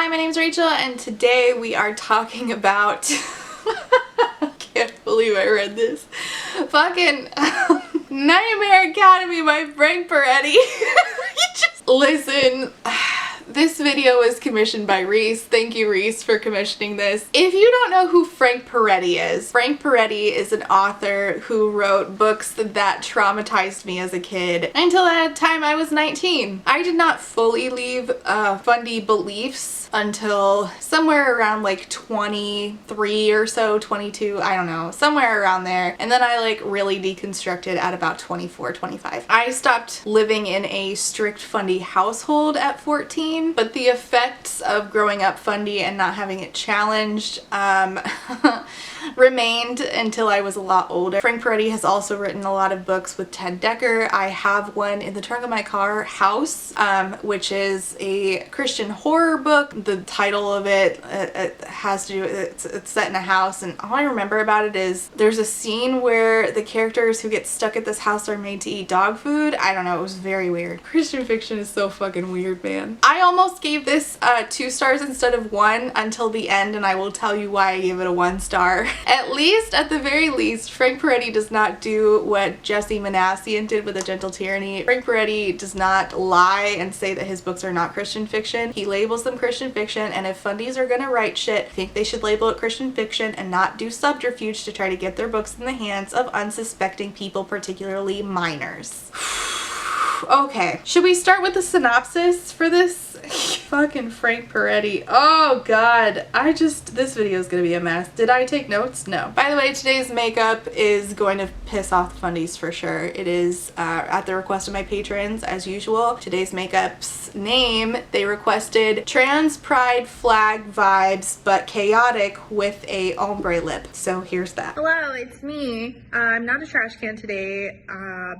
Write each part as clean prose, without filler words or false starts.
Hi, my name's Rachel, and today we are talking about I can't believe I read this. Fucking Nightmare Academy by Frank Peretti. Listen, this video was commissioned by Reese. Thank you, Reese, for commissioning this. If you don't know who Frank Peretti is, Frank Peretti is an author who wrote books that traumatized me as a kid until that time I was 19. I did not fully leave fundy beliefs until somewhere around like 23 or so, 22, I don't know, somewhere around there. And then I like really deconstructed at about 24, 25. I stopped living in a strict fundy household at 14, but the effects of growing up fundy and not having it challenged remained until I was a lot older. Frank Peretti has also written a lot of books with Ted Dekker. I have one in the trunk of my car, House, which is a Christian horror book. The title of it has to do with, it's set in a house, and all I remember about it is there's a scene where the characters who get stuck at this house are made to eat dog food. I don't know, it was very weird. Christian fiction is so fucking weird, man. I almost gave this 2 stars instead of 1 until the end, and I will tell you why I gave it a 1 star. At the very least, Frank Peretti does not do what Jesse Manassian did with A Gentle Tyranny. Frank Peretti does not lie and say that his books are not Christian fiction. He labels them Christian fiction, and if fundies are gonna write shit, I think they should label it Christian fiction and not do subterfuge to try to get their books in the hands of unsuspecting people, particularly minors. Okay, should we start with the synopsis for this? Fucking Frank Peretti. Oh god, this video is gonna be a mess. Did I take notes? No. By the way, today's makeup is going to piss off the fundies for sure. It is at the request of my patrons, as usual. Today's makeup's name, they requested trans pride flag vibes, but chaotic with a ombre lip. So here's that. Hello, it's me. I'm not a trash can today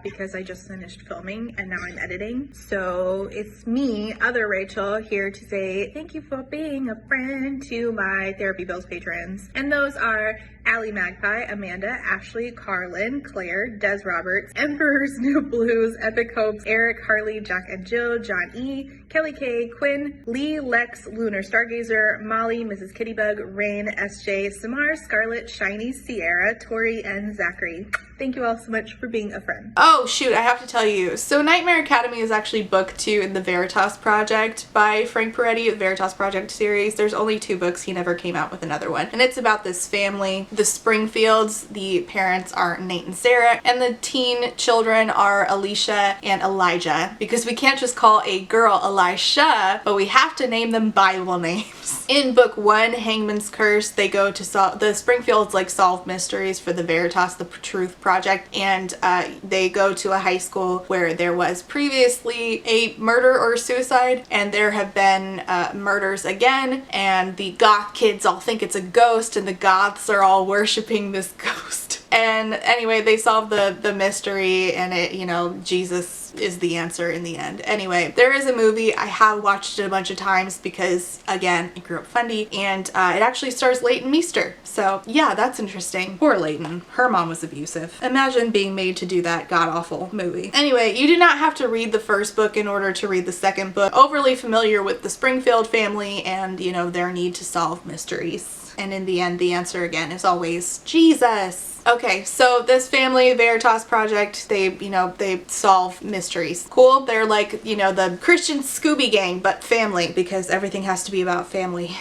because I just finished filming and now I'm editing. So it's me, other Rachel, here to say thank you for being a friend to my Therapy Bills patrons. And those are Allie Magpie, Amanda, Ashley, Carlin, Claire, Des Roberts, Emperor's New Blues, Epic Hopes, Eric, Harley, Jack and Jill, John E, Kelly K, Quinn, Lee, Lex, Lunar Stargazer, Molly, Mrs. Kittybug, Rain, SJ, Samar, Scarlett, Shiny, Sierra, Tori, and Zachary. Thank you all so much for being a friend. Oh shoot, I have to tell you. So Nightmare Academy is actually book 2 in the Veritas Project by Frank Peretti, the Veritas Project series. There's only 2 books, he never came out with another one. And it's about this family, the Springfields. The parents are Nate and Sarah, and the teen children are Alicia and Elijah, because we can't just call a girl Elisha, but we have to name them Bible names. In book 1, Hangman's Curse, they go to solve, the Springfields like solve mysteries for the Veritas, the Truth Project, and they go to a high school where there was previously a murder or suicide, and there have been murders again, and the goth kids all think it's a ghost, and the goths are all worshipping this ghost. And anyway, they solve the mystery, and it, you know, Jesus is the answer in the end. Anyway, there is a movie. I have watched it a bunch of times because, again, I grew up fundy, and it actually stars Leighton Meester. So yeah, that's interesting. Poor Leighton. Her mom was abusive. Imagine being made to do that god-awful movie. Anyway, you do not have to read the first book in order to read the second book. Overly familiar with the Springfield family and, you know, their need to solve mysteries. And in the end, the answer again is always Jesus. Okay, so this family, Veritas Project, they solve mysteries. Cool. They're like, you know, the Christian Scooby Gang, but family, because everything has to be about family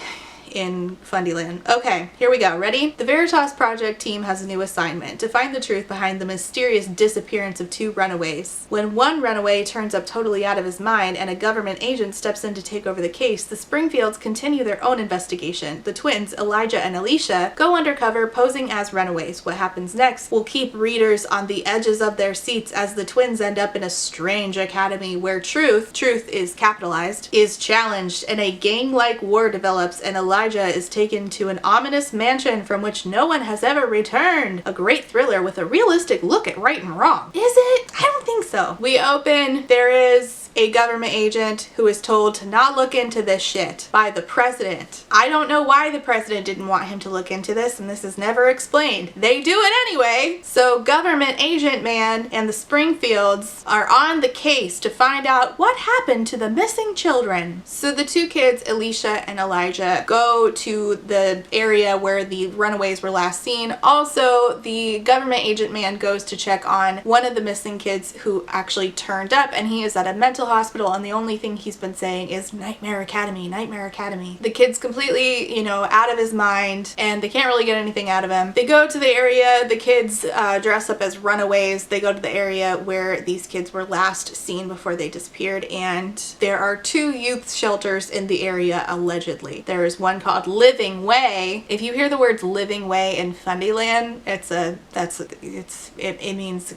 in Fundyland. Okay, here we go. Ready? The Veritas Project team has a new assignment: to find the truth behind the mysterious disappearance of 2 runaways. When one runaway turns up totally out of his mind and a government agent steps in to take over the case, the Springfields continue their own investigation. The twins, Elijah and Alicia, go undercover posing as runaways. What happens next will keep readers on the edges of their seats as the twins end up in a strange academy where truth is capitalized, is challenged, and a gang-like war develops, and Elijah is taken to an ominous mansion from which no one has ever returned. A great thriller with a realistic look at right and wrong. Is it? I don't think so. We open, there is a government agent who is told to not look into this shit by the president. I don't know why the president didn't want him to look into this, and this is never explained. They do it anyway. So government agent man and the Springfields are on the case to find out what happened to the missing children. So the two kids, Alicia and Elijah, go to the area where the runaways were last seen. Also, the government agent man goes to check on one of the missing kids who actually turned up, and he is at a mental hospital, and the only thing he's been saying is Nightmare Academy, Nightmare Academy. The kid's completely, out of his mind, and they can't really get anything out of him. They go to the area, the kids dress up as runaways. They go to the area where these kids were last seen before they disappeared, and there are 2 youth shelters in the area, allegedly. There is one called Living Way. If you hear the words Living Way in Fundyland, it means,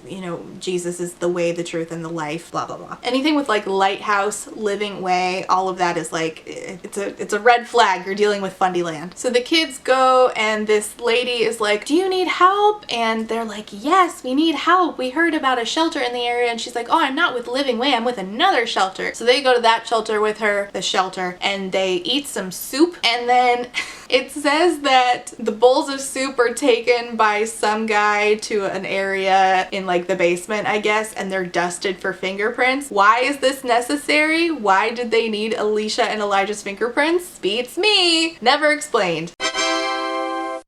Jesus is the way, the truth, and the life, blah, blah, blah. Anything with like Lighthouse, Living Way, all of that is like, it's a red flag. You're dealing with Fundyland. So the kids go, and this lady is like, do you need help? And they're like, yes, we need help. We heard about a shelter in the area. And she's like, oh, I'm not with Living Way, I'm with another shelter. So they go to that shelter with her, the shelter, and they eat some soup. And then it says that the bowls of soup are taken by some guy to an area in like the basement, I guess, and they're dusted for fingerprints. Why is this necessary? Why did they need Alicia and Elijah's fingerprints? Beats me. Never explained.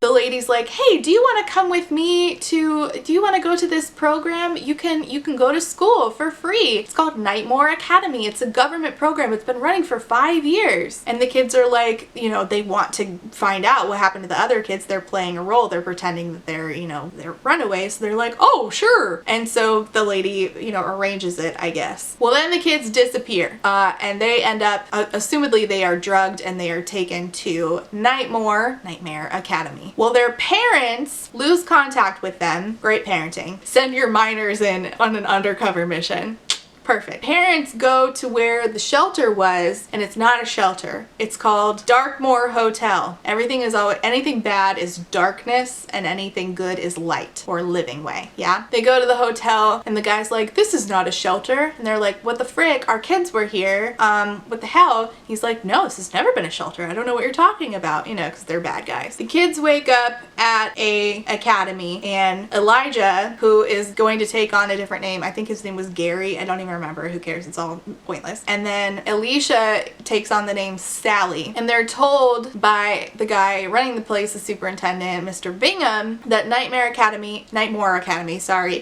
The lady's like, hey, do you want to come with me do you want to go to this program? You can go to school for free. It's called Nightmare Academy. It's a government program. It's been running for 5 years. And the kids are like, they want to find out what happened to the other kids. They're playing a role. They're pretending that they're runaways. So they're like, oh, sure. And so the lady, arranges it, I guess. Well, then the kids disappear. And they end up, assumedly they are drugged, and they are taken to Nightmare Academy. Well, their parents lose contact with them. Great parenting. Send your minors in on an undercover mission. Perfect. Parents go to where the shelter was, and it's not a shelter. It's called Darkmoor Hotel. Anything bad is darkness, and anything good is light, or Living Way. Yeah? They go to the hotel, and the guy's like, this is not a shelter. And they're like, what the frick? Our kids were here. What the hell? He's like, no, this has never been a shelter. I don't know what you're talking about, because they're bad guys. The kids wake up at a academy, and Elijah, who is going to take on a different name, I think his name was Gary. I don't even remember. Who cares? It's all pointless. And then Alicia takes on the name Sally, and they're told by the guy running the place, the superintendent, Mr. Bingham, that Nightmare Academy,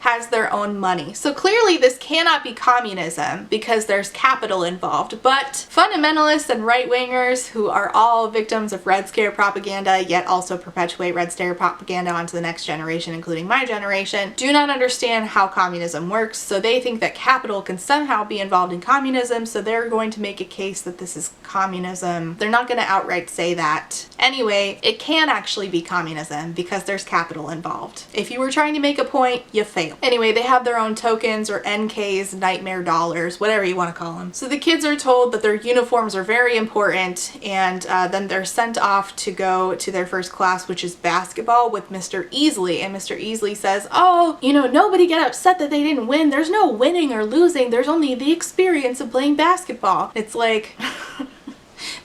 has their own money. So clearly this cannot be communism because there's capital involved. But fundamentalists and right-wingers, who are all victims of Red Scare propaganda, yet also perpetuate Red Scare propaganda onto the next generation, including my generation, do not understand how communism works. So they think that capital can somehow be involved in communism, so they're going to make a case that this is communism. They're not going to outright say that. Anyway, it can actually be communism because there's capital involved. If you were trying to make a point, you fail. Anyway, they have their own tokens, or NKs, nightmare dollars, whatever you want to call them. So the kids are told that their uniforms are very important, and then they're sent off to go to their first class, which is basketball, with Mr. Easley. And Mr. Easley says, oh, nobody get upset that they didn't win. There's no winning or losing. There's only the experience of playing basketball. It's like,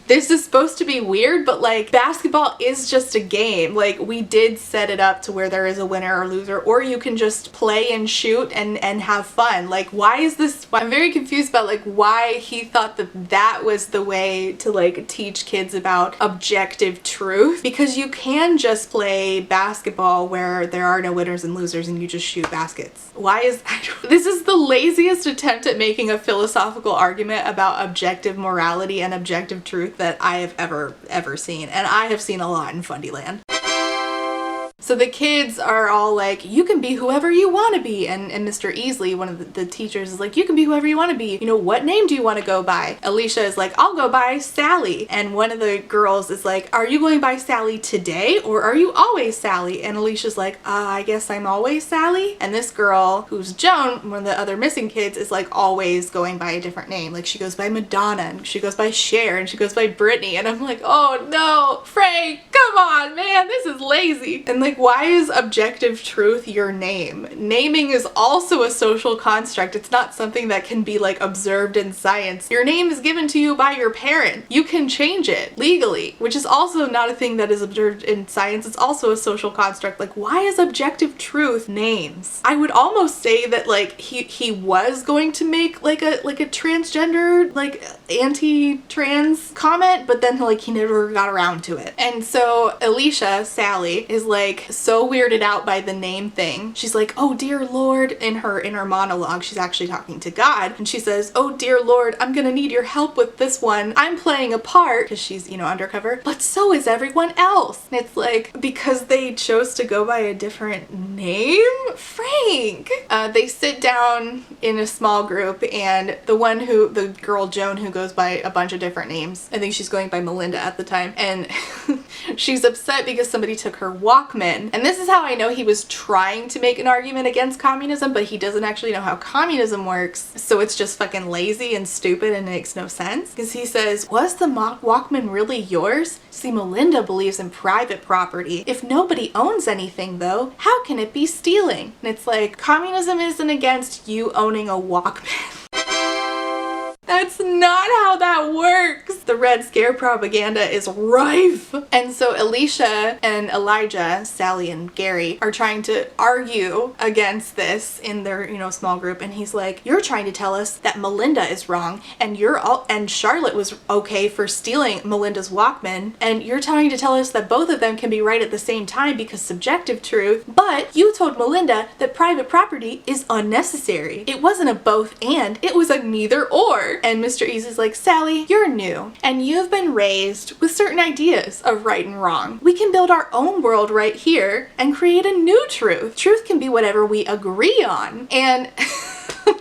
this is supposed to be weird, but like, basketball is just a game. Like, we did set it up to where there is a winner or loser, or you can just play and shoot and have fun. Like, why is this? I'm very confused about like why he thought that was the way to like teach kids about objective truth, because you can just play basketball where there are no winners and losers and you just shoot baskets. Why is this is the laziest attempt at making a philosophical argument about objective morality and objective truth that I have ever seen, and I have seen a lot in Fundyland. So the kids are all like, you can be whoever you want to be. And Mr. Easley, one of the teachers, is like, you can be whoever you want to be. What name do you want to go by? Alicia is like, I'll go by Sally. And one of the girls is like, are you going by Sally today, or are you always Sally? And Alicia's like, I guess I'm always Sally. And this girl, who's Joan, one of the other missing kids, is like always going by a different name. Like, she goes by Madonna, and she goes by Cher, and she goes by Brittany. And I'm like, oh no, Frank, come on, man, this is lazy. And like, Like, why is objective truth your name? Naming is also a social construct. It's not something that can be like observed in science. Your name is given to you by your parent. You can change it legally, which is also not a thing that is observed in science. It's also a social construct. Like, why is objective truth names? I would almost say that like he was going to make like a transgender, like anti-trans comment, but then like he never got around to it. And so Alicia, Sally, is like so weirded out by the name thing. She's like, oh dear Lord, in her monologue, she's actually talking to God, and she says, oh dear Lord, I'm gonna need your help with this one. I'm playing a part, because she's, you know, undercover, but so is everyone else. And it's like, because they chose to go by a different name? Frank! They sit down in a small group, and the girl Joan, who goes by a bunch of different names, I think she's going by Melinda at the time, and she's upset because somebody took her Walkman. And this is how I know he was trying to make an argument against communism, but he doesn't actually know how communism works, so it's just fucking lazy and stupid and makes no sense. Because he says, was the Walkman really yours? See, Melinda believes in private property. If nobody owns anything though, how can it be stealing? And it's like, communism isn't against you owning a Walkman. That's not how that works. The Red Scare propaganda is rife. And so Alicia and Elijah, Sally and Gary, are trying to argue against this in their, you know, small group. And he's like, you're trying to tell us that Melinda is wrong, and and Charlotte was okay for stealing Melinda's Walkman, and you're trying to tell us that both of them can be right at the same time because subjective truth, but you told Melinda that private property is unnecessary. It wasn't a both and, it was a neither or. And Mr. Easy's like, Sally, you're new, and you've been raised with certain ideas of right and wrong. We can build our own world right here and create a new truth. Truth can be whatever we agree on. And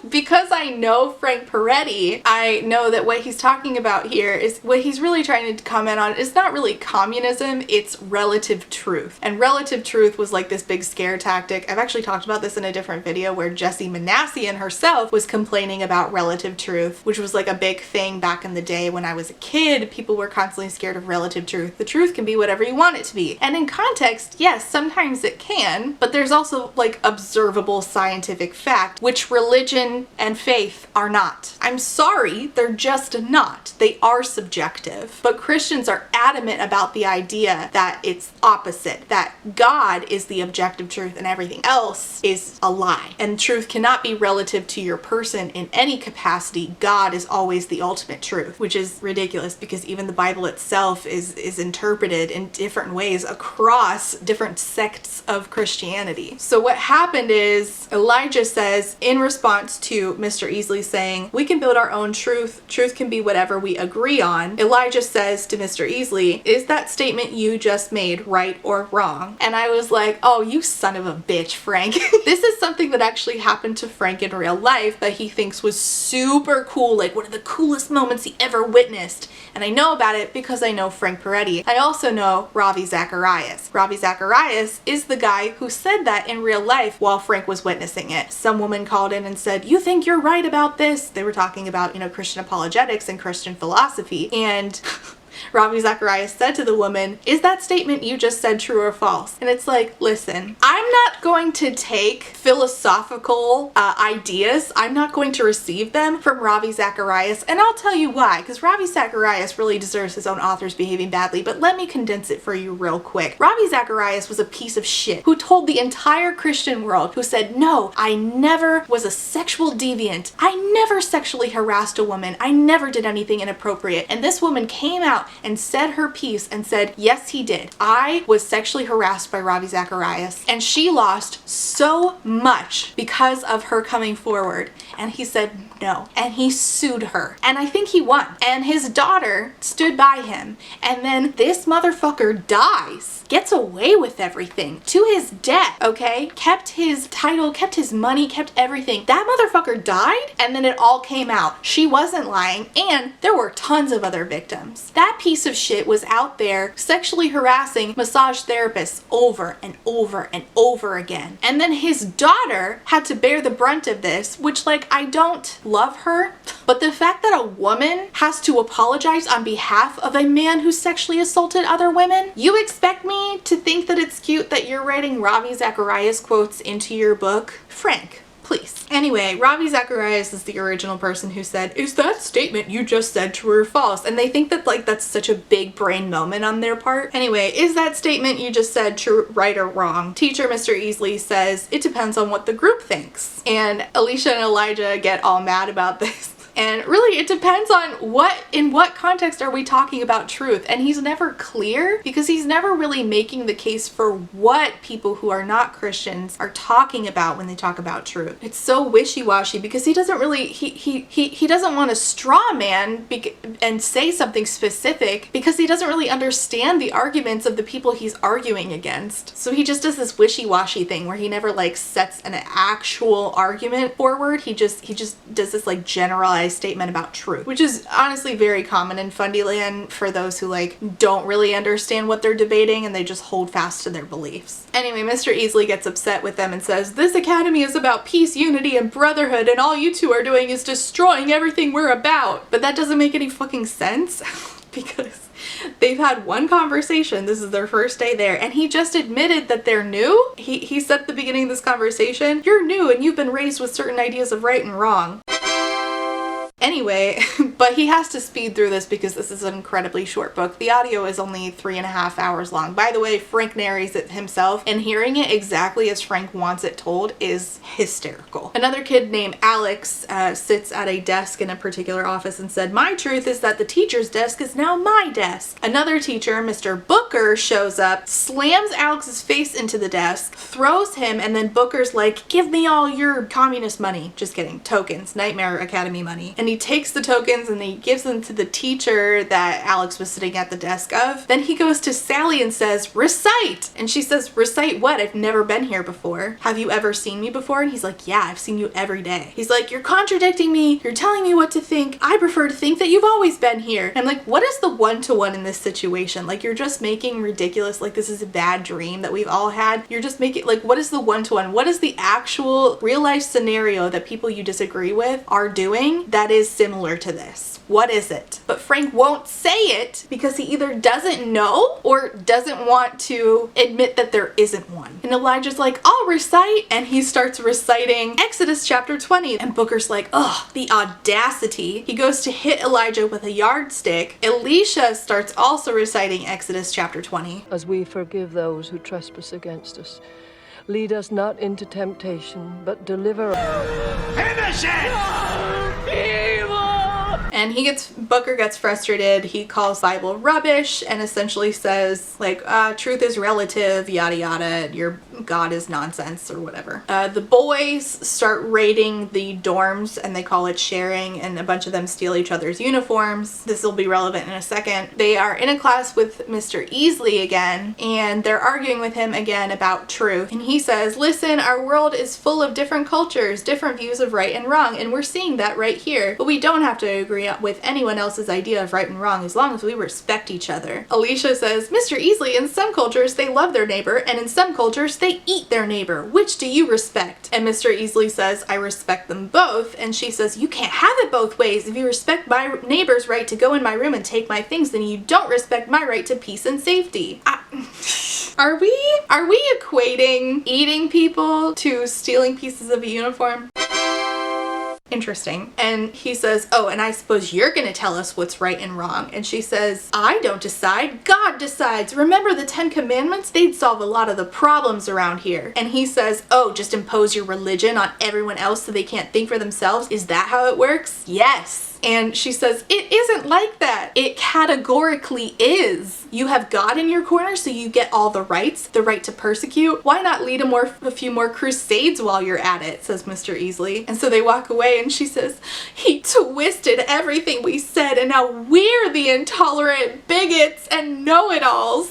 because I know Frank Peretti, I know that what he's talking about here is what he's really trying to comment on is not really communism, it's relative truth. And relative truth was like this big scare tactic. I've actually talked about this in a different video where Jessie Manassian herself was complaining about relative truth, which was like a big thing back in the day when I was a kid. People were constantly scared of relative truth. The truth can be whatever you want it to be. And in context, yes, sometimes it can, but there's also like observable scientific fact, which religion and faith are not. I'm sorry, they're just not. They are subjective. But Christians are adamant about the idea that it's opposite, that God is the objective truth and everything else is a lie. And truth cannot be relative to your person in any capacity. God is always the ultimate truth, which is ridiculous because even the Bible itself is interpreted in different ways across different sects of Christianity. So what happened is Elijah says, in response to Mr. Easley saying, we can build our own truth. Truth can be whatever we agree on. Elijah says to Mr. Easley, is that statement you just made right or wrong? And I was like, oh, you son of a bitch, Frank. This is something that actually happened to Frank in real life that he thinks was super cool, like one of the coolest moments he ever witnessed. And I know about it because I know Frank Peretti. I also know Ravi Zacharias. Ravi Zacharias is the guy who said that in real life while Frank was witnessing it. Some woman called in and said, you think you're right about this? They were talking about, you know, Christian apologetics and Christian philosophy. And Ravi Zacharias said to the woman, is that statement you just said true or false? And it's like, listen, I'm not going to take philosophical ideas. I'm not going to receive them from Ravi Zacharias. And I'll tell you why, because Ravi Zacharias really deserves his own authors behaving badly, but let me condense it for you real quick. Ravi Zacharias was a piece of shit who told the entire Christian world, who said, no, I never was a sexual deviant. I never sexually harassed a woman. I never did anything inappropriate. And this woman came out and said her piece and said, yes, he did. I was sexually harassed by Ravi Zacharias. And she lost so much because of her coming forward. And he said no. And he sued her. And I think he won. And his daughter stood by him. And then this motherfucker dies. Gets away with everything. To his death, okay? Kept his title, kept his money, kept everything. That motherfucker died, and then it all came out. She wasn't lying, and there were tons of other victims. That piece of shit was out there sexually harassing massage therapists over and over and over again. And then his daughter had to bear the brunt of this, which, like, I don't love her. But the fact that a woman has to apologize on behalf of a man who sexually assaulted other women, you expect me to think that it's cute that you're writing Ravi Zacharias quotes into your book? Frank, please. Anyway, Ravi Zacharias is the original person who said, "Is that statement you just said true or false?" And they think that like that's such a big brain moment on their part. Anyway, is that statement you just said true, right, or wrong? Teacher Mr. Easley says, "It depends on what the group thinks." And Alicia and Elijah get all mad about this. And really, it depends on in what context are we talking about truth? And he's never clear because he's never really making the case for what people who are not Christians are talking about when they talk about truth. It's so wishy-washy because he doesn't really, he doesn't want to straw man and say something specific because he doesn't really understand the arguments of the people he's arguing against. So he just does this wishy-washy thing where he never like sets an actual argument forward. He just does this like generalized statement about truth, which is honestly very common in Fundyland for those who like don't really understand what they're debating and they just hold fast to their beliefs. Anyway, Mr. Easley gets upset with them and says, "This academy is about peace, unity, and brotherhood, and all you two are doing is destroying everything we're about." But that doesn't make any fucking sense because they've had one conversation. This is their first day there, and he just admitted that they're new. He said at the beginning of this conversation, "You're new and you've been raised with certain ideas of right and wrong." Anyway, but he has to speed through this because this is an incredibly short book. The audio is only 3.5 hours long. By the way, Frank narrates it himself, and hearing it exactly as Frank wants it told is hysterical. Another kid named Alex sits at a desk in a particular office and said, "My truth is that the teacher's desk is now my desk." Another teacher, Mr. Booker, shows up, slams Alex's face into the desk, throws him, and then Booker's like, "Give me all your communist money." Just kidding. Tokens. Nightmare Academy money. And he takes the tokens and he gives them to the teacher that Alex was sitting at the desk of. Then he goes to Sally and says, "Recite!" And she says, "Recite what? I've never been here before. Have you ever seen me before?" And he's like, "Yeah, I've seen you every day." He's like, "You're contradicting me. You're telling me what to think. I prefer to think that you've always been here." And I'm like, what is the one-to-one in this situation? Like, you're just making ridiculous, like this is a bad dream that we've all had. You're just making, like, what is the one-to-one? What is the actual real-life scenario that people you disagree with are doing that is similar to this? What is it? But Frank won't say it because he either doesn't know or doesn't want to admit that there isn't one. And Elijah's like, "I'll recite," and he starts reciting Exodus chapter 20. And Booker's like, "Ugh, the audacity." He goes to hit Elijah with a yardstick. Alicia starts also reciting Exodus chapter 20. "As we forgive those who trespass against us. Lead us not into temptation, but deliver us." And Booker gets frustrated. He calls Bible rubbish and essentially says like, truth is relative, yada yada, your God is nonsense or whatever. The boys start raiding the dorms and they call it sharing, and a bunch of them steal each other's uniforms. This will be relevant in a second. They are in a class with Mr. Easley again, and they're arguing with him again about truth. And he says, "Listen, our world is full of different cultures, different views of right and wrong, and we're seeing that right here. But we don't have to agree with anyone else's idea of right and wrong as long as we respect each other." Alicia says, "Mr. Easley, in some cultures they love their neighbor, and in some cultures they eat their neighbor. Which do you respect?" And Mr. Easley says, "I respect them both." And she says, "You can't have it both ways. If you respect my neighbor's right to go in my room and take my things, then you don't respect my right to peace and safety." Are we equating eating people to stealing pieces of a uniform? Interesting. And he says, "Oh, and I suppose you're gonna tell us what's right and wrong." And she says, "I don't decide, God decides. Remember the 10 Commandments? They'd solve a lot of the problems around here." And he says, "Oh, just impose your religion on everyone else so they can't think for themselves? Is that how it works?" "Yes." And she says, "It isn't like that. It categorically is. You have God in your corner, so you get all the rights, the right to persecute. Why not lead a few more crusades while you're at it?" says Mr. Easley. And so they walk away and she says, "He twisted everything we said, and now we're the intolerant bigots and know-it-alls."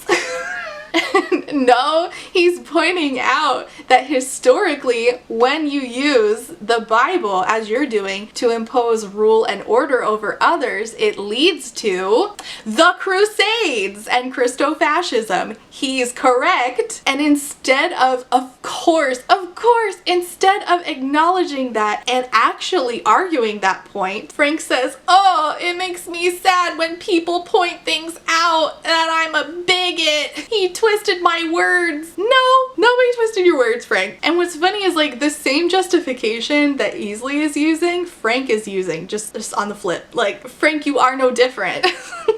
No, he's pointing out that historically, when you use the Bible, as you're doing, to impose rule and order over others, it leads to the Crusades and Christofascism. He's correct. And instead of course, instead of acknowledging that and actually arguing that point, Frank says, oh, it makes me sad when people point things out that I'm a bigot. He twisted my words. No, nobody twisted your words, Frank. And what's funny is like the same justification that Easley is using, Frank is using, just on the flip. Like, Frank, you are no different.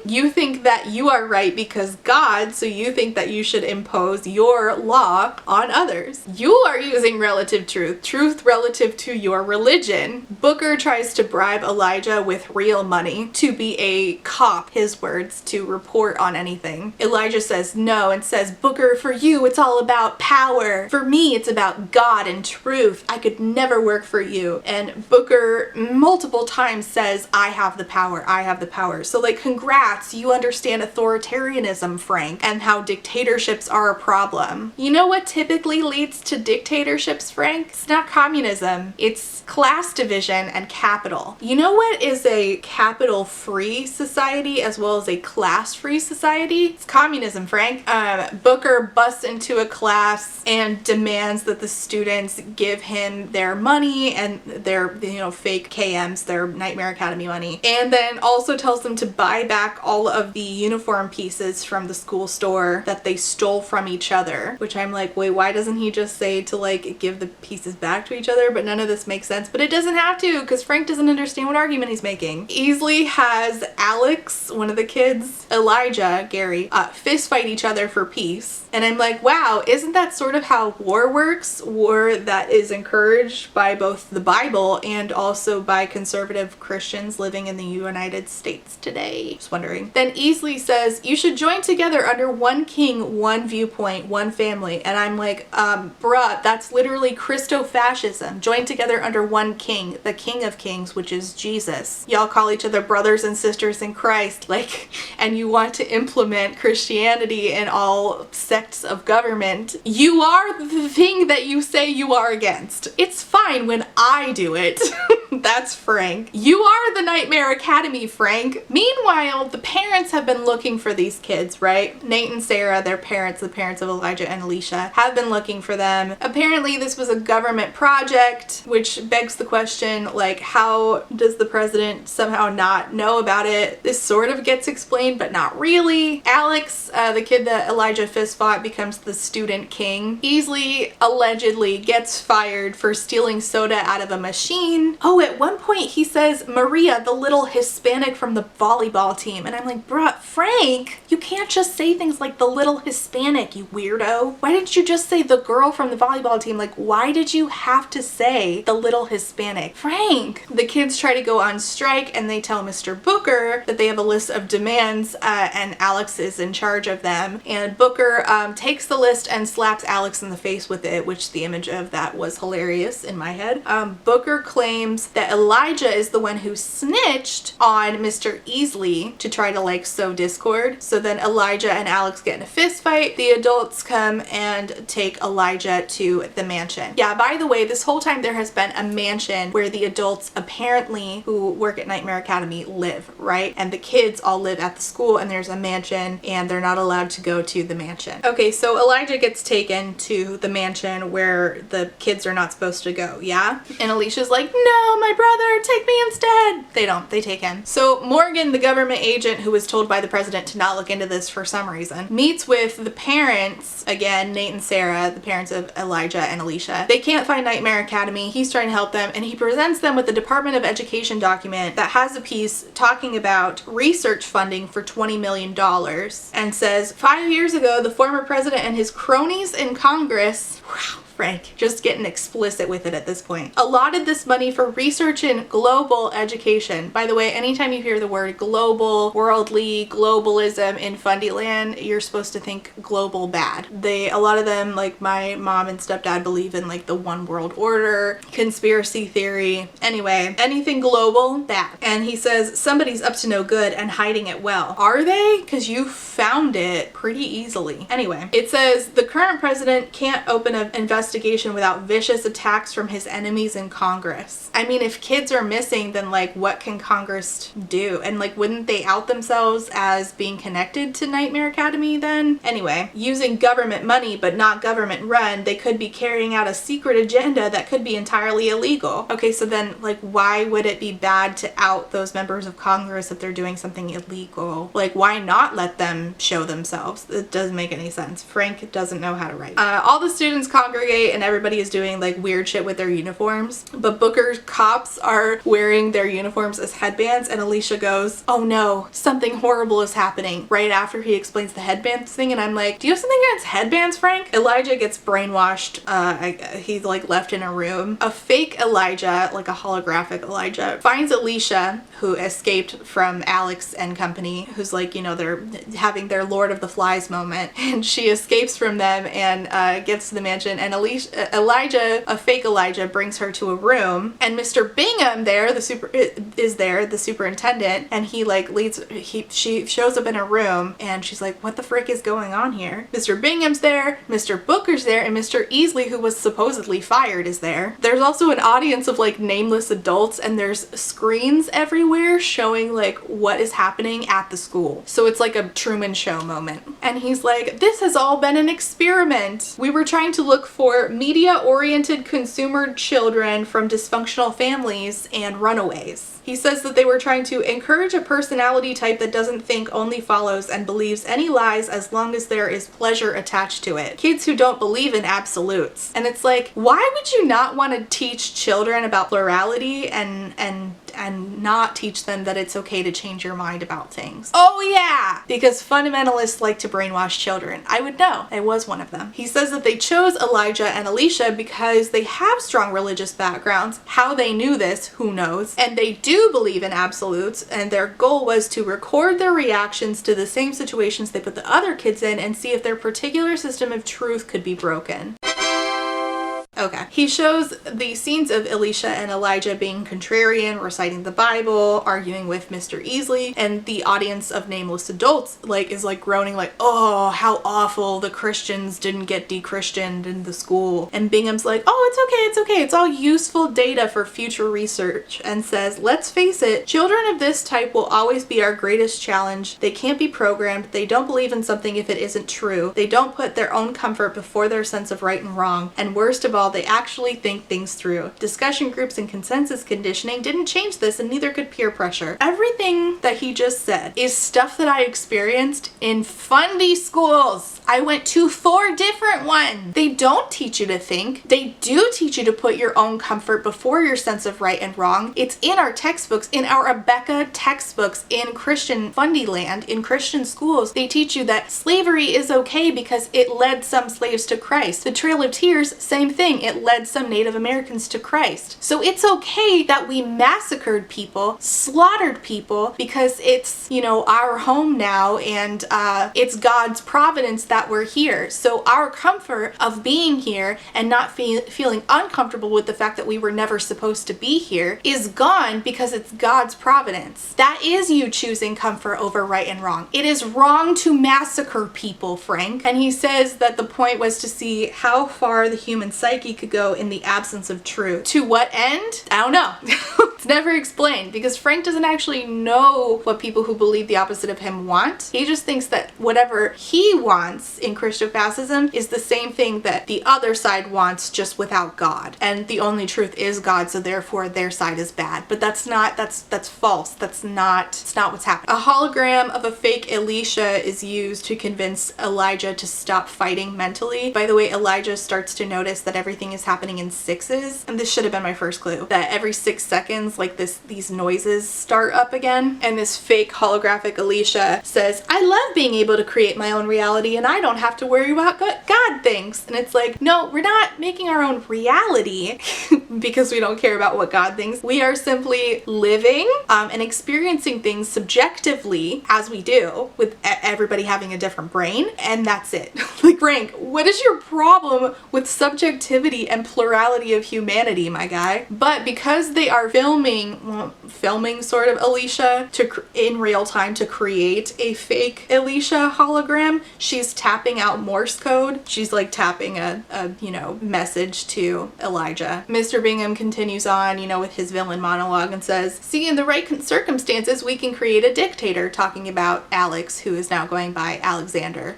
You think that you are right because God, so you think that you should impose your law on others. You are using relative truth relative to your religion. Booker tries to bribe Elijah with real money to be a cop, his words, to report on anything. Elijah says no and says, Booker, for you it's all about power. For me it's about God and truth. I could never work for you. And Booker multiple times says, I have the power, I have the power. So like, congrats, you understand authoritarianism, Frank, and how dictatorships are a problem. You know what typically leads to dictatorships, Frank? It's not communism, it's class division and capital. You know what is a capital-free society as well as a class-free society? It's communism, Frank. Booker busts into a class and demands that the students give him their money and their, fake KMs, their Nightmare Academy money, and then also tells them to buy back all of the uniform pieces from the school store that they stole from each other, which I'm like, wait, why doesn't he just say to like give the pieces back to each other? But none of this makes sense, but it doesn't have to because Frank doesn't understand what argument he's making. Easley has Alex, one of the kids, Elijah, Gary, fist fight each other for peace. And I'm like, wow, isn't that sort of how war works? War that is encouraged by both the Bible and also by conservative Christians living in the United States today. Just wondering. Then Easley says, you should join together under one king, one viewpoint, one family. And I'm like, bruh, that's literally Christofascism. Join together under one king, the King of Kings, which is Jesus. Y'all call each other brothers and sisters in Christ, like, and you want to implement Christianity in all sects of government. You are the thing that you say you are against. It's fine when I do it. That's Frank. You are the Nightmare Academy, Frank. Meanwhile, the parents have been looking for these kids, right? Nate and Sarah, their parents, the parents of Elijah and Alicia, have been looking for them. Apparently this was a government project, which begs the question, like, how does the president somehow not know about it? This sort of gets explained, but not really. Alex, the kid that Elijah fist fought, becomes the student king. Easley allegedly gets fired for stealing soda out of a machine. Oh, at one point he says Maria, the little Hispanic from the volleyball team, and I'm like, bruh, Frank, you can't just say things like the little Hispanic, you weirdo. Why didn't you just say the girl from the volleyball team? Like, why did you have to say the little Hispanic? Frank! The kids try to go on strike and they tell Mr. Booker that they have a list of demands and Alex is in charge of them. And Booker takes the list and slaps Alex in the face with it, which the image of that was hilarious in my head. Booker claims that Elijah is the one who snitched on Mr. Easley to try to like sow discord. So then Elijah and Alex get in a fist fight. The adults come and take Elijah to the mansion. Yeah, by the way, this whole time there has been a mansion where the adults apparently who work at Nightmare Academy live, right? And the kids all live at the school and there's a mansion and they're not allowed to go to the mansion. Okay, so Elijah gets taken to the mansion where the kids are not supposed to go, yeah? And Alicia's like, no, my brother, take me instead. They don't, they take him. So Morgan, the government agent who was told by the president to not look into this for some reason, meets with the parents, again, Nate and Sarah, the parents of Elijah and Alicia. They can't find Nightmare Academy. He's trying to help them and he presents them with the Department of Education document that has a piece talking about research funding for $20 million and says 5 years ago the former president and his cronies in Congress, wow, Frank, just getting explicit with it at this point. Allotted this money for research in global education. By the way, anytime you hear the word global, worldly, globalism in Fundyland, you're supposed to think global bad. A lot of them, like my mom and stepdad, believe in like the one world order, conspiracy theory. Anyway, anything global, bad. And he says somebody's up to no good and hiding it well. Are they? Because you found it pretty easily. Anyway, it says the current president can't open an investigation without vicious attacks from his enemies in Congress. I mean, if kids are missing, then like what can Congress do? And like wouldn't they out themselves as being connected to Nightmare Academy then? Anyway, using government money but not government run, they could be carrying out a secret agenda that could be entirely illegal. Okay, so then like why would it be bad to out those members of Congress if they're doing something illegal? Like why not let them show themselves? It doesn't make any sense. Frank doesn't know how to write. All the students congregate and everybody is doing like weird shit with their uniforms, but Booker's cops are wearing their uniforms as headbands, and Alicia goes, oh no, something horrible is happening, right after he explains the headbands thing. And I'm like, do you have something against headbands, Frank? Elijah gets brainwashed. He's like left in a room. A fake Elijah, like a holographic Elijah, finds Alicia, who escaped from Alex and company, who's like, you know, they're having their Lord of the Flies moment, and she escapes from them and gets to the mansion, and Elijah, a fake Elijah, brings her to a room, and Mr. Bingham the superintendent, and he like she shows up in a room, and she's like, what the frick is going on here? Mr. Bingham's there, Mr. Booker's there, and Mr. Easley, who was supposedly fired, is there. There's also an audience of like nameless adults, and there's screens everywhere showing like what is happening at the school. So it's like a Truman Show moment. And he's like, this has all been an experiment. We were trying to look for media-oriented consumer children from dysfunctional families and runaways. He says that they were trying to encourage a personality type that doesn't think, only follows, and believes any lies as long as there is pleasure attached to it. Kids who don't believe in absolutes. And it's like, why would you not want to teach children about plurality and not teach them that it's okay to change your mind about things? Oh yeah! Because fundamentalists like to brainwash children. I would know. I was one of them. He says that they chose Elijah and Alicia because they have strong religious backgrounds. How they knew this, who knows? And they do believe in absolutes, and their goal was to record their reactions to the same situations they put the other kids in and see if their particular system of truth could be broken. Okay. He shows the scenes of Alicia and Elijah being contrarian, reciting the Bible, arguing with Mr. Easley, and the audience of nameless adults is groaning like, oh, how awful, the Christians didn't get de-Christianed in the school. And Bingham's like, oh, it's okay, it's all useful data for future research, and says, let's face it, children of this type will always be our greatest challenge. They can't be programmed, they don't believe in something if it isn't true, they don't put their own comfort before their sense of right and wrong, and worst of all, they actually think things through. Discussion groups and consensus conditioning didn't change this, and neither could peer pressure. Everything that he just said is stuff that I experienced in Fundy schools. I went to 4 different ones. They don't teach you to think. They do teach you to put your own comfort before your sense of right and wrong. It's in our textbooks, in our Rebecca textbooks, in Christian Fundyland, in Christian schools. They teach you that slavery is okay because it led some slaves to Christ. The Trail of Tears, same thing. It led some Native Americans to Christ. So it's okay that we massacred people, slaughtered people, because it's, our home now, and it's God's providence that we're here. So our comfort of being here and not feeling uncomfortable with the fact that we were never supposed to be here is gone because it's God's providence. That is you choosing comfort over right and wrong. It is wrong to massacre people, Frank. And he says that the point was to see how far the human psyche could go in the absence of truth. To what end? I don't know. It's never explained, because Frank doesn't actually know what people who believe the opposite of him want. He just thinks that whatever he wants in Christofascism is the same thing that the other side wants, just without God. And the only truth is God, so therefore their side is bad. But that's false. That's not what's happening. A hologram of a fake Alicia is used to convince Elijah to stop fighting mentally. By the way, Elijah starts to notice that everything is happening in 6s, and this should have been my first clue, that every 6 seconds these noises start up again. And this fake holographic Alicia says, I love being able to create my own reality, and I don't have to worry about what God thinks. And it's like, no, we're not making our own reality because we don't care about what God thinks. We are simply living and experiencing things subjectively as we do, with everybody having a different brain, and that's it. Like, Frank, what is your problem with subjectivity and plurality of humanity, my guy? But because they are filming sort of Alicia in real time to create a fake Alicia hologram, she's tapping out Morse code. She's like tapping a message to Elijah. Mr. Bingham continues on, with his villain monologue and says, see, in the right circumstances, we can create a dictator, talking about Alex, who is now going by Alexander,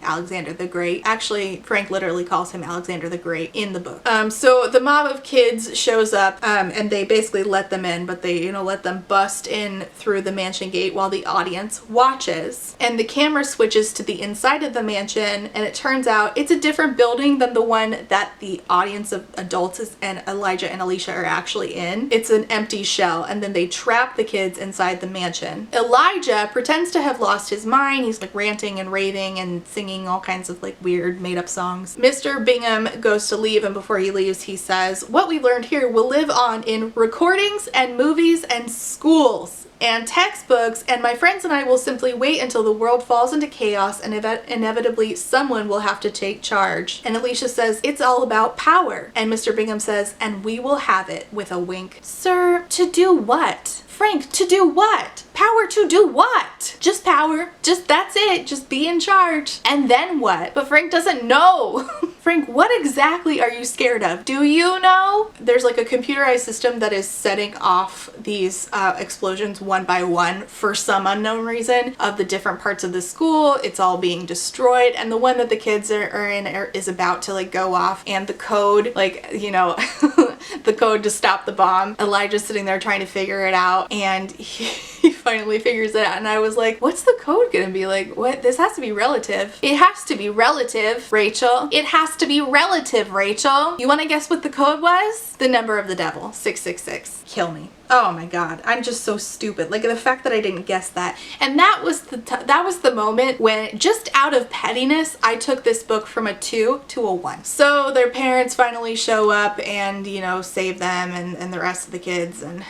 Alexander the Great. Actually, Frank literally calls him Alexander the Great in the book. So the mob of kids shows up, and they basically let them in, but they, let them bust in through the mansion gate while the audience watches. And the camera switches to the inside of the mansion, and it turns out it's a different building than the one that the audience of adults and Elijah and Alicia are actually in. It's an empty shell, and then they trap the kids inside the mansion. Elijah pretends to have lost his mind. He's like ranting and raving and singing all kinds of like weird made up songs. Mr. Bingham goes to leave, and before he leaves, he says, what we learned here will live on in recordings and movies and schools and textbooks, and my friends and I will simply wait until the world falls into chaos and inevitably someone will have to take charge. And Alicia says, it's all about power. And Mr. Bingham says, and we will have it, with a wink. Sir, to do what? Frank, to do what? Power to do what? Just power. Just, that's it. Just be in charge. And then what? But Frank doesn't know. Frank, what exactly are you scared of? Do you know? There's like a computerized system that is setting off these explosions one by one for some unknown reason of the different parts of the school. It's all being destroyed, and the one that the kids are in is about to like go off, and the code, like, the code to stop the bomb. Elijah's sitting there trying to figure it out, and he finally figures it out, and I was like, what's the code gonna be? Like, what? This has to be relative. It has to be relative, Rachel. It has to be relative, Rachel. You want to guess what the code was? The number of the devil, 666. Kill me. Oh my god, I'm just so stupid. Like, the fact that I didn't guess that. And that was the moment when, just out of pettiness, I took this book from a 2 to a 1. So their parents finally show up and, save them and the rest of the kids, and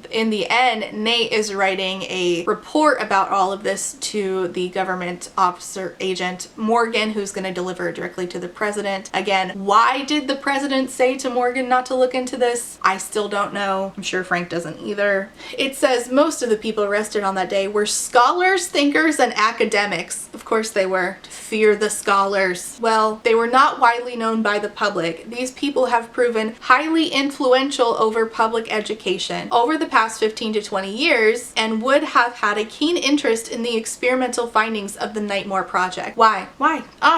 in the end, Nate is writing a report about all of this to the government officer agent Morgan, who's going to deliver it directly to the president. Again, why did the president say to Morgan not to look into this? I still don't know. I'm sure Frank doesn't either. It says most of the people arrested on that day were scholars, thinkers, and academics. Of course they were. Fear the scholars. Well, they were not widely known by the public. These people have proven highly influential over public education over the past 15 to 20 years, and would have had a keen interest in the experimental findings of the Nightmare Project. Why?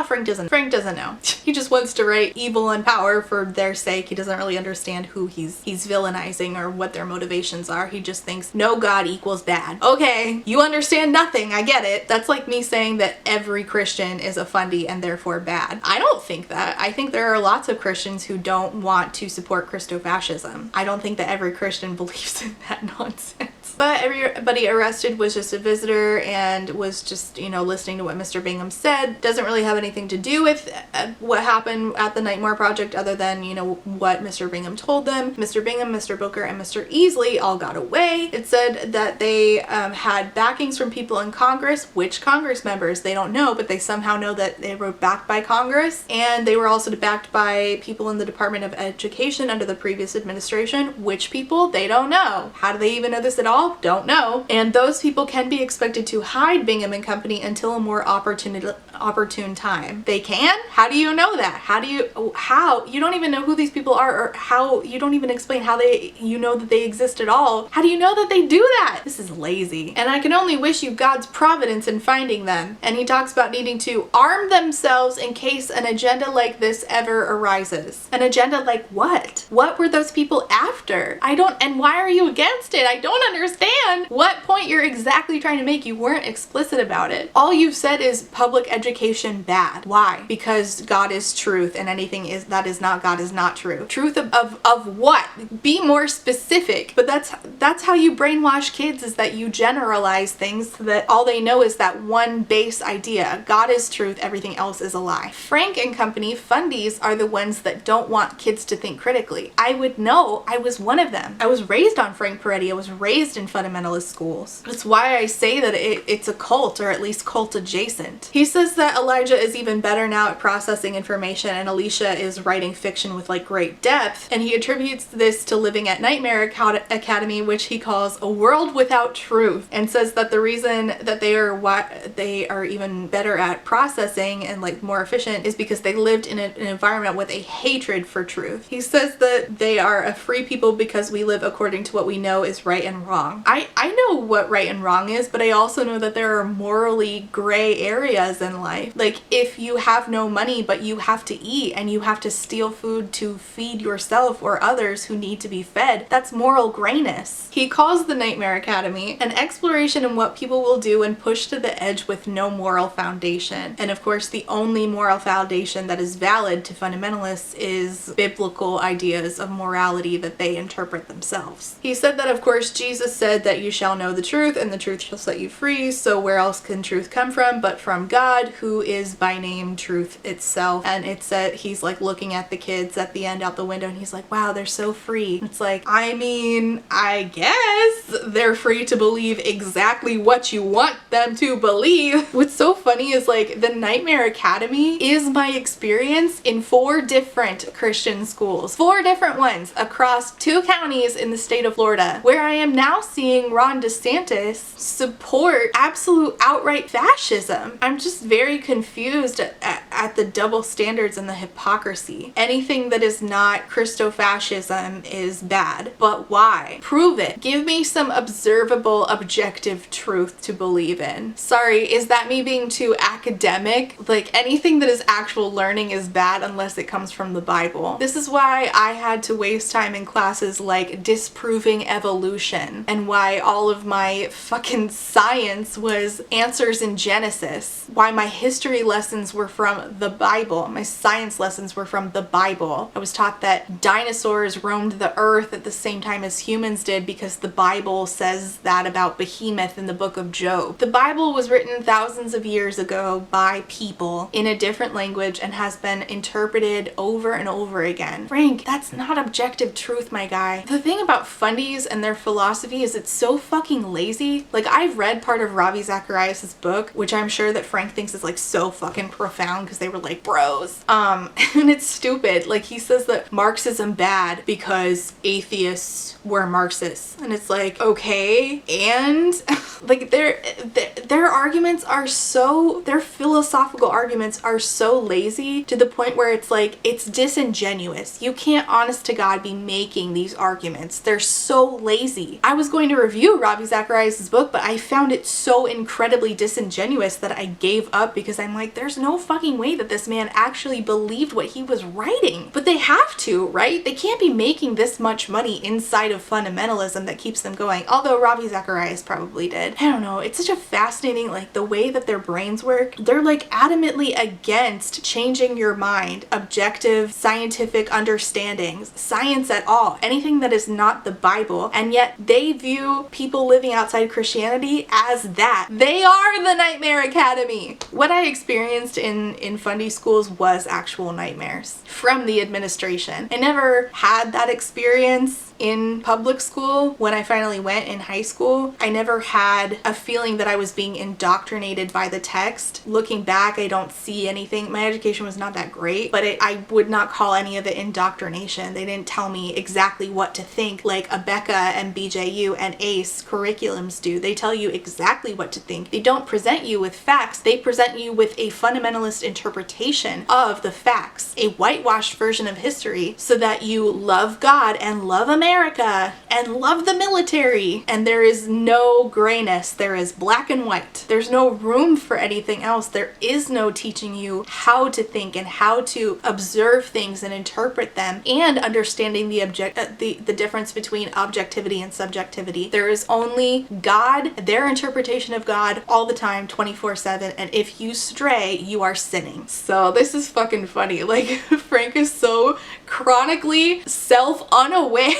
Frank doesn't know. He just wants to write evil and power for their sake. He doesn't really understand who he's villainizing or what their motivations are. He just thinks no God equals bad. Okay, you understand nothing. I get it. That's like me saying that every Christian is a fundy and therefore bad. I don't think that. I think there are lots of Christians who don't want to support Christofascism. I don't think that every Christian believes in that nonsense. But everybody arrested was just a visitor and was just, listening to what Mr. Bingham said. Doesn't really have anything to do with what happened at the Nightmare Project other than, what Mr. Bingham told them. Mr. Bingham, Mr. Booker, and Mr. Easley all got away. It said that they had backings from people in Congress. Which Congress members? They don't know, but they somehow know that they were backed by Congress. And they were also backed by people in the Department of Education under the previous administration. Which people? They don't know. How do they even know this at all? Don't know. And those people can be expected to hide Bingham and Company until a more opportune time. They can? How do you know that? How? You don't even know who these people are, or how, you don't even explain how you know that they exist at all. How do you know that they do that? This is lazy. And I can only wish you God's providence in finding them. And he talks about needing to arm themselves in case an agenda like this ever arises. An agenda like what? What were those people after? And why are you against it? I don't understand what point you're exactly trying to make. You weren't explicit about it. All you've said is public education education bad. Why? Because God is truth and anything that is not God is not true. Truth of what? Be more specific. But that's how you brainwash kids, is that you generalize things so that all they know is that one base idea. God is truth, everything else is a lie. Frank and company, fundies, are the ones that don't want kids to think critically. I would know. I was one of them. I was raised on Frank Peretti. I was raised in fundamentalist schools. That's why I say that it's a cult, or at least cult adjacent. He says that Elijah is even better now at processing information, and Alicia is writing fiction with like great depth, and he attributes this to living at Nightmare Academy, which he calls a world without truth, and says that the reason that they are even better at processing and like more efficient is because they lived in an environment with a hatred for truth. He says that they are a free people because we live according to what we know is right and wrong. I know what right and wrong is, but I also know that there are morally gray areas in life. Like, if you have no money but you have to eat and you have to steal food to feed yourself or others who need to be fed, that's moral grayness. He calls the Nightmare Academy an exploration in what people will do when pushed to the edge with no moral foundation. And of course, the only moral foundation that is valid to fundamentalists is biblical ideas of morality that they interpret themselves. He said that, of course, Jesus said that you shall know the truth and the truth shall set you free. So where else can truth come from but from God, who is by name truth itself? And it's that he's like looking at the kids at the end out the window and he's like, wow, they're so free. It's like, I mean, I guess they're free to believe exactly what you want them to believe. What's so funny is like the Nightmare Academy is my experience in 4 different Christian schools, 4 different ones across 2 counties in the state of Florida, where I am now seeing Ron DeSantis support absolute outright fascism. I'm just very confused at the double standards and the hypocrisy. Anything that is not Christo-fascism is bad, but why? Prove it. Give me some observable, objective truth to believe in. Sorry, is that me being too academic? Like, anything that is actual learning is bad unless it comes from the Bible. This is why I had to waste time in classes like disproving evolution, and why all of my fucking science was answers in Genesis. Why my history lessons were from the Bible. My science lessons were from the Bible. I was taught that dinosaurs roamed the earth at the same time as humans did because the Bible says that about Behemoth in the book of Job. The Bible was written thousands of years ago by people in a different language and has been interpreted over and over again. Frank, that's not objective truth, my guy. The thing about fundies and their philosophy is it's so fucking lazy. Like, I've read part of Ravi Zacharias' book, which I'm sure that Frank thinks is like so fucking profound because they were like bros. And it's stupid. Like, he says that Marxism bad because atheists were Marxists. And it's like, okay, and like their arguments are so, their philosophical arguments are so lazy to the point where it's like, it's disingenuous. You can't, honest to God, be making these arguments. They're so lazy. I was going to review Ravi Zacharias' book, but I found it so incredibly disingenuous that I gave up because I'm like, there's no fucking way that this man actually believed what he was writing. But they have to, right? They can't be making this much money inside of fundamentalism that keeps them going. Although Ravi Zacharias probably did. I don't know. It's such a fascinating, like, the way that their brains work. They're like adamantly against changing your mind, objective scientific understandings, science at all, anything that is not the Bible, and yet they view people living outside Christianity as that. They are the Nightmare Academy. What I experienced in fundy schools was actual nightmares from the administration. I never had that experience in public school. When I finally went in high school, I never had a feeling that I was being indoctrinated by the text. Looking back, I don't see anything. My education was not that great, but I would not call any of it indoctrination. They didn't tell me exactly what to think like Abeka and BJU and ACE curriculums do. They tell you exactly what to think. They don't present you with facts. They present you with a fundamentalist interpretation of the facts, a whitewashed version of history so that you love God and love America America and love the military. And there is no grayness. There is black and white. There's no room for anything else. There is no teaching you how to think and how to observe things and interpret them, and understanding the difference between objectivity and subjectivity. There is only God, their interpretation of God all the time, 24/7, and if you stray, you are sinning. So this is fucking funny. Like, Frank is so chronically self-unaware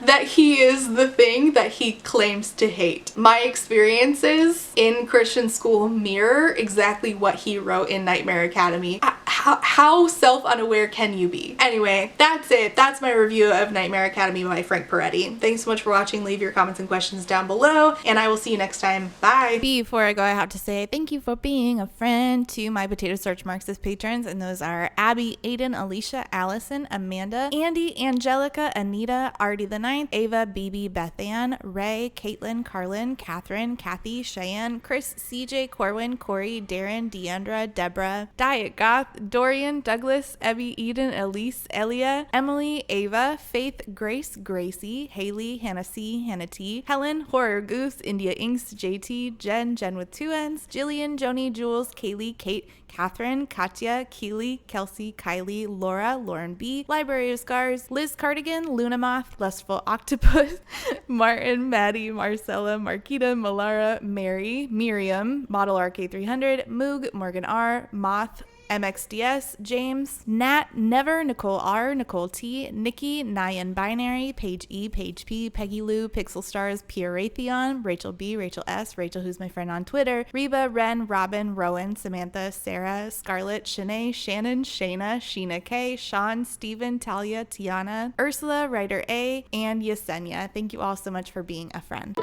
that he is the thing that he claims to hate. My experiences in Christian school mirror exactly what he wrote in Nightmare Academy. How self-unaware can you be? Anyway, that's it. That's my review of Nightmare Academy by Frank Peretti. Thanks so much for watching. Leave your comments and questions down below, and I will see you next time. Bye. Before I go, I have to say thank you for being a friend to my Potato Search Marxist patrons, and those are Abby, Aiden, Alicia, Allison, Amanda, Andy, Angelica, Anita, Artie the Ninth, Ava, BB, Bethann, Ray, Caitlin, Carlin, Catherine, Kathy, Cheyenne, Chris, CJ, Corwin, Corey, Darren, Deandra, Deborah, Diet Goth, Dorian, Douglas, Ebby, Eden, Elise, Elia, Emily, Ava, Faith, Grace, Gracie, Haley, Hannah C, Hannah T, Helen, Horror Goose, India Inks, JT, Jen with 2 N's, Jillian, Joni, Jules, Kaylee, Kate, Catherine, Katya, Keely, Kelsey, Kylie, Laura, Lauren B, Library of Scars, Liz Cardigan, Luna Moth, Lustful Octopus, Martin, Maddie, Marcella, Marquita, Malara, Mary, Miriam, Model RK300, Moog, Morgan R, Moth, MXDS, James, Nat, Never, Nicole R, Nicole T, Nikki, Nyan Binary, Paige E, Paige P, Peggy Lou, Pixel Stars, Pia Raytheon, Rachel B, Rachel S, Rachel who's my friend on Twitter, Reba, Ren, Robin, Rowan, Samantha, Sarah, Scarlett, Shanae, Shannon, Shayna, Sheena K, Sean, Steven, Talia, Tiana, Ursula, Writer A, and Yesenia. Thank you all so much for being a friend.